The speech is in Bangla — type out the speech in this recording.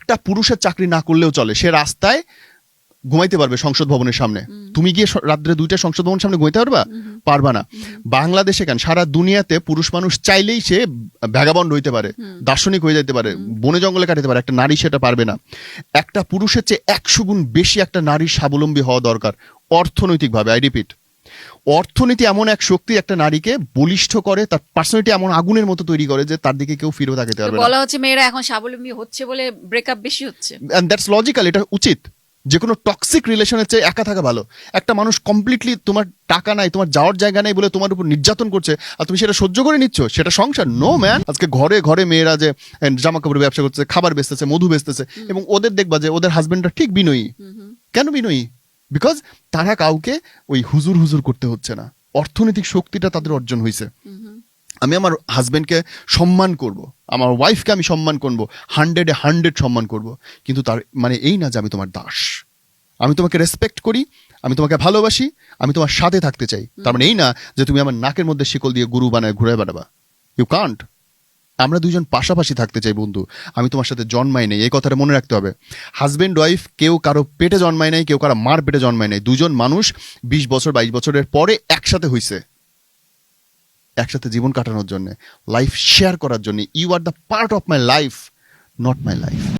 একটা পুরুষের চাকরি না করলেও চলে, সে রাস্তায় ঘুমাইতে পারবে সংসদ ভবনের সামনে। তুমি গিয়ে রাত্রে 2টা সংসদ ভবনের সামনে ঘুমাইতে পারবা না। বাংলাদেশে কেন, সারা দুনিয়াতে পুরুষ মানুষ চাইলেই সে ভ্যাগাবন্ড হইতে পারে, দার্শনিক হয়ে যেতে পারে, বনে জঙ্গলে কাটাতে পারে, একটা নারী সেটা পারবে না। একটা পুরুষের চেয়ে 100 গুণ বেশি একটা নারীর স্বাবলম্বী হওয়া দরকার অর্থনৈতিকভাবে। আই রিপিট, অর্থনীতি এমন এক শক্তি একটা নারীকে বলিষ্ঠ করে, তার পার্সোনালিটি এমন আগুনের মতো তৈরি করে যে তার দিকে কেউ ফিরেও তাকাতে পারবে না। বলা হচ্ছে মেয়েরা এখন স্বাবলম্বী হচ্ছে বলে ব্রেকআপ বেশি হচ্ছে, এন্ড দ্যাটস লজিক্যাল, এটা উচিত। যে কোনো টক্সিক রিলেশনের চেয়ে একা থাকা ভালো। একটা মানুষ কমপ্লিটলি তোমার টাকা নাই, তোমার যাওয়ার জায়গা নাই বলে তোমার উপর নির্যাতন করছে, আর তুমি সেটা সহ্য করে নিচ্ছ, সেটা সংসার? No man. আজকে ঘরে ঘরে মেয়েরা যে জামা কাপড়ের ব্যবসা করতেছে, খাবার বেচতেছে, মধু বেচতেছে, এবং ওদের দেখবা যে ওদের হাজবেন্ডরা ঠিক বিনয়ী। কেন বিনয়ী? বিকজ তারা কাউকে ওই হুজুর হুজুর করতে হচ্ছে না, অর্থনৈতিক শক্তিটা তাদের অর্জন হয়েছে। আমি আমার হাজবেন্ডকে সম্মান করব, আমার ওয়াইফকে আমি সম্মান করবো, 100-এ 100 সম্মান করব, কিন্তু তার মানে এই না যে আমি তোমার দাস। আমি তোমাকে রেসপেক্ট করি, আমি তোমাকে ভালোবাসি, আমি তোমার সাথে থাকতে চাই, তার মানে এই না যে তুমি আমার নাকের মধ্যে শিকল দিয়ে গুরু বানায় ঘুরে বেড়াবা। You can't. আমরা দুইজন পাশাপাশি থাকতে চাই বন্ধু, আমি তোমার সাথে জন্মাই নাই, এই কথাটা মনে রাখতে হবে। হাজবেন্ড ওয়াইফ কেউ কারো পেটে জন্মায় নাই, কেউ কারো মার পেটে জন্মায় নাই। দুজন মানুষ 20 বছর 22 বছরের পরে একসাথে হইছে, একসাথে জীবন কাটানোর জন্য, লাইফ শেয়ার করার জন্য। You are the part of my life, not my life.